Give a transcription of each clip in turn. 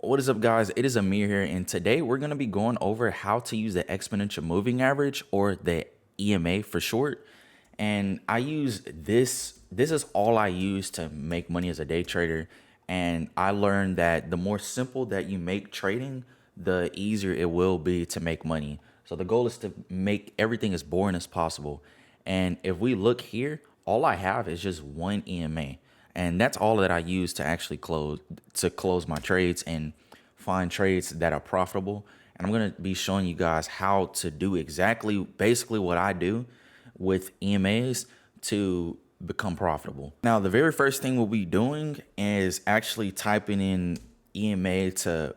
What is up, guys? It is Amir here, and today we're going to be going over how to use the exponential moving average, or the EMA for short. And I use this is all I use to make money as a day trader. And I learned that the more simple that you make trading, the easier it will be to make money. So the goal is to make everything as boring as possible. And if we look here, all I have is just one EMA. And that's all that I use to actually close my trades and find trades that are profitable. And I'm going to be showing you guys how to do basically what I do with EMAs to become profitable. Now, the very first thing we'll be doing is actually typing in EMA to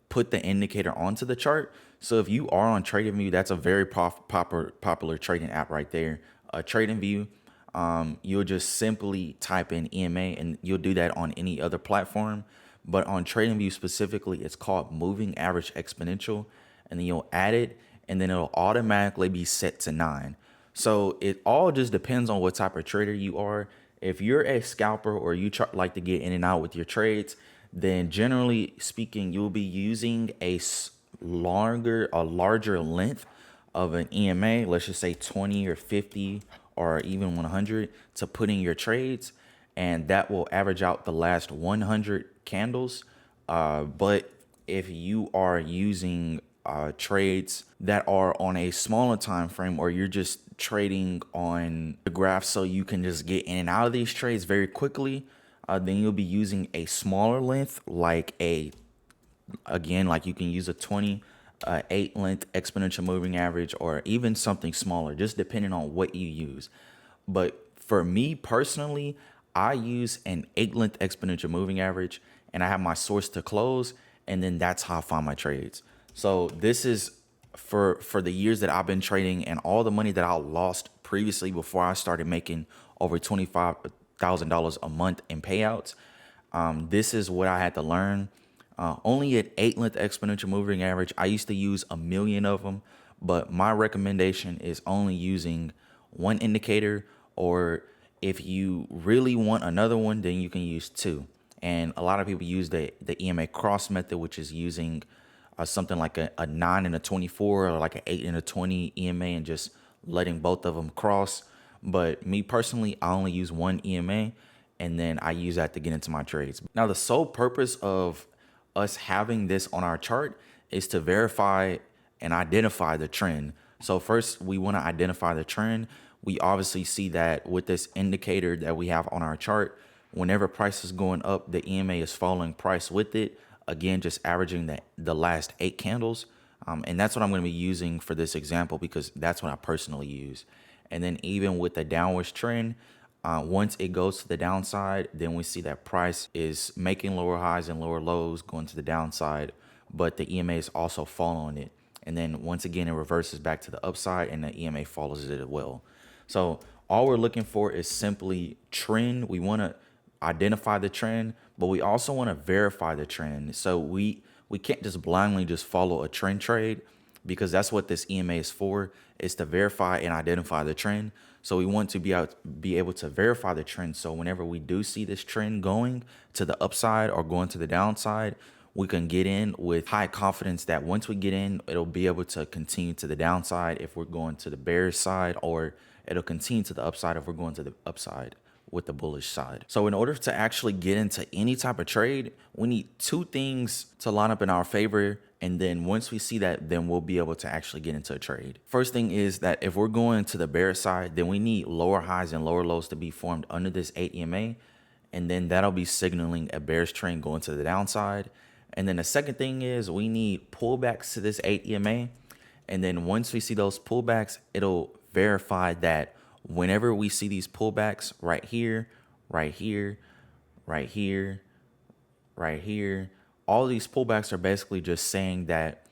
put the indicator onto the chart. So if you are on TradingView, that's a very popular trading app right there. TradingView, you'll just simply type in EMA, and you'll do that on any other platform. But on TradingView specifically, it's called Moving Average Exponential, and then you'll add it, and then it'll automatically be set to 9. So it all just depends on what type of trader you are. If you're a scalper or you like to get in and out with your trades, then generally speaking, you'll be using a larger length of an EMA, let's just say 20 or 50 or even 100, to put in your trades, and that will average out the last 100 candles. But if you are using trades that are on a smaller time frame, or you're just trading on the graph so you can just get in and out of these trades very quickly, then you'll be using a smaller length, like you can use a 8 length exponential moving average, or even something smaller, just depending on what you use. But for me personally, I use an 8 length exponential moving average, and I have my source to close, and then that's how I find my trades. So this is for the years that I've been trading, and all the money that I lost previously before I started making over $25,000 a month in payouts. This is what I had to learn. Only at 8 length exponential moving average. I used to use a million of them, but my recommendation is only using one indicator, or if you really want another one, then you can use two. And a lot of people use the EMA cross method, which is using something like a 9 and a 24, or like an 8 and a 20 EMA, and just letting both of them cross. But me personally, I only use one EMA, and then I use that to get into my trades. Now, the sole purpose of us having this on our chart is to verify and identify the trend. So first, we want to identify the trend. We obviously see that with this indicator that we have on our chart, whenever price is going up, the EMA is following price with it. Again, just averaging the last 8 candles. And that's what I'm going to be using for this example, because that's what I personally use. And then even with the downwards trend, once it goes to the downside, then we see that price is making lower highs and lower lows going to the downside, but the EMA is also following it. And then once again, it reverses back to the upside, and the EMA follows it as well. So all we're looking for is simply trend. We want to identify the trend, but we also want to verify the trend. So we can't just blindly just follow a trend trade, because that's what this EMA is for, is to verify and identify the trend. So we want to be able to verify the trend. So whenever we do see this trend going to the upside or going to the downside, we can get in with high confidence that once we get in, it'll be able to continue to the downside if we're going to the bearish side, or it'll continue to the upside if we're going to the upside with the bullish side. So in order to actually get into any type of trade, we need two things to line up in our favor. And then once we see that, then we'll be able to actually get into a trade. First thing is that if we're going to the bear side, then we need lower highs and lower lows to be formed under this 8 EMA. And then that'll be signaling a bearish trend going to the downside. And then the second thing is we need pullbacks to this 8 EMA. And then once we see those pullbacks, it'll verify that whenever we see these pullbacks right here, right here, right here, right here, all these pullbacks are basically just saying that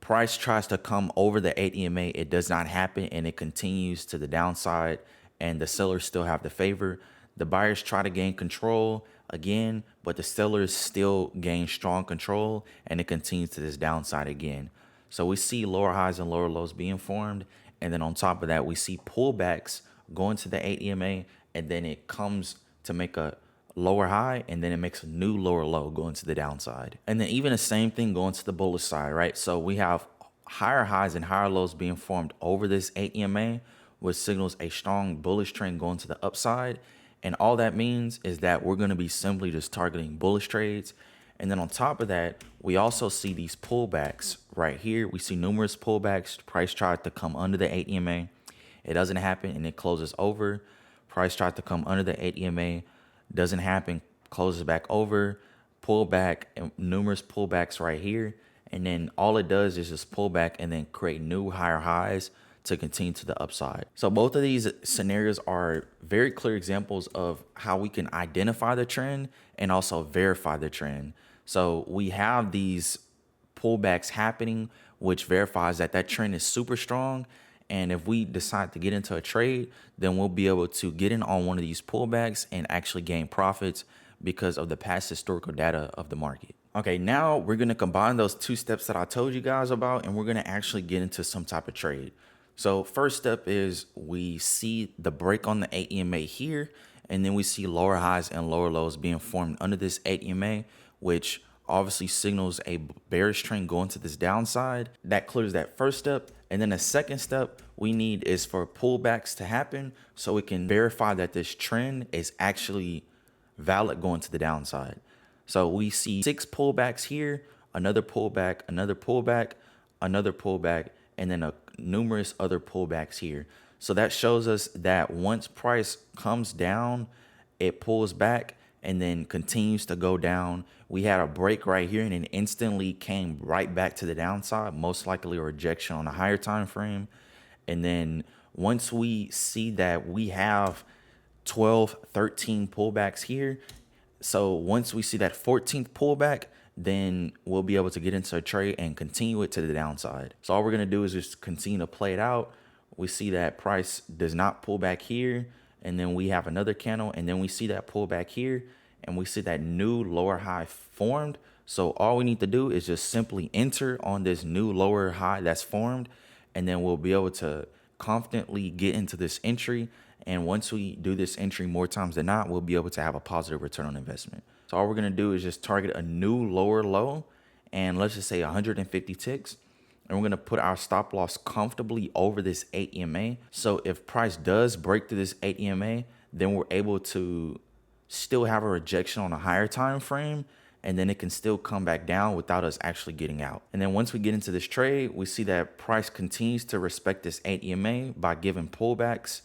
price tries to come over the 8 EMA, it does not happen, and it continues to the downside, and the sellers still have the favor. The buyers try to gain control again, but the sellers still gain strong control, and it continues to this downside again. So we see lower highs and lower lows being formed, and then on top of that, we see pullbacks going to the 8 EMA, and then it comes to make a lower high, and then it makes a new lower low going to the downside. And then even the same thing going to the bullish side, right? So we have higher highs and higher lows being formed over this 8 EMA, which signals a strong bullish trend going to the upside. And all that means is that we're going to be simply just targeting bullish trades. And then on top of that, we also see these pullbacks right here. We see numerous pullbacks. Price tried to come under the 8 EMA. It doesn't happen, and it closes over. Price tried to come under the 8 EMA. Doesn't happen, closes back over. Pullback, and numerous pullbacks right here. And then all it does is just pull back and then create new higher highs to continue to the upside. So both of these scenarios are very clear examples of how we can identify the trend and also verify the trend. So we have these pullbacks happening, which verifies that that trend is super strong. And if we decide to get into a trade, then we'll be able to get in on one of these pullbacks and actually gain profits because of the past historical data of the market. Okay, now we're going to combine those two steps that I told you guys about, and we're going to actually get into some type of trade. So first step is we see the break on the 8 EMA here, and then we see lower highs and lower lows being formed under this 8 EMA, which obviously signals a bearish trend going to this downside. That clears that first step. And then the second step we need is for pullbacks to happen so we can verify that this trend is actually valid going to the downside. So we see 6 pullbacks here, another pullback, another pullback, another pullback, and then numerous other pullbacks here. So that shows us that once price comes down, it pulls back and then continues to go down. We had a break right here and it instantly came right back to the downside, most likely a rejection on a higher time frame. And then once we see that we have 12, 13 pullbacks here, so once we see that 14th pullback, then we'll be able to get into a trade and continue it to the downside. So all we're going to do is just continue to play it out. We see that price does not pull back here, and then we have another candle, and then we see that pullback here, and we see that new lower high formed. So all we need to do is just simply enter on this new lower high that's formed, and then we'll be able to confidently get into this entry. And once we do this entry more times than not, we'll be able to have a positive return on investment. So all we're going to do is just target a new lower low, and let's just say 150 ticks. And we're going to put our stop loss comfortably over this 8 EMA. So if price does break through this 8 EMA, then we're able to still have a rejection on a higher time frame, and then it can still come back down without us actually getting out. And then once we get into this trade, we see that price continues to respect this 8 EMA by giving pullbacks.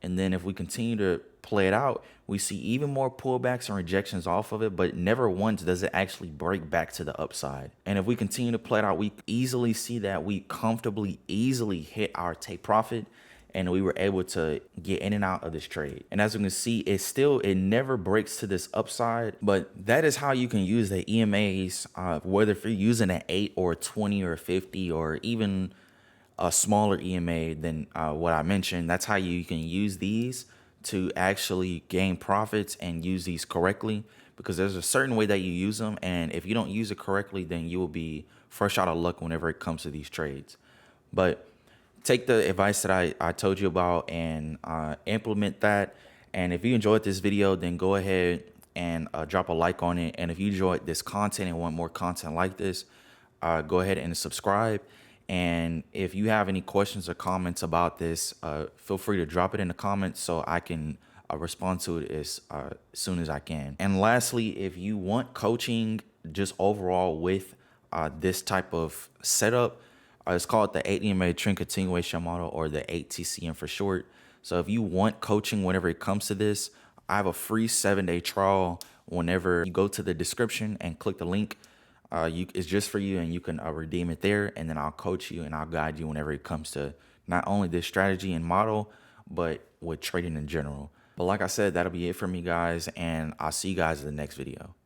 And then if we continue to play it out, we see even more pullbacks and rejections off of it, but never once does it actually break back to the upside. And if we continue to play it out, we easily see that we comfortably, easily hit our take profit, and we were able to get in and out of this trade. And as you can see, it never breaks to this upside, but that is how you can use the EMAs, whether if you're using an 8 or a 20 or a 50 or even a smaller EMA than what I mentioned. That's how you can use these to actually gain profits and use these correctly, because there's a certain way that you use them, and if you don't use it correctly, then you will be fresh out of luck whenever it comes to these trades. But take the advice that I told you about and implement that. And if you enjoyed this video, then go ahead and drop a like on it. And if you enjoyed this content and want more content like this, go ahead and subscribe. And if you have any questions or comments about this, feel free to drop it in the comments so I can respond to it as soon as I can. And lastly, if you want coaching just overall with this type of setup, it's called the 8 EMA trend continuation model, or the 8 TCM for short. So if you want coaching whenever it comes to this, I have a free 7-day trial. Whenever you go to the description and click the link, it's just for you, and you can redeem it there, and then I'll coach you and I'll guide you whenever it comes to not only this strategy and model, but with trading in general. But like I said, that'll be it for me, guys, and I'll see you guys in the next video.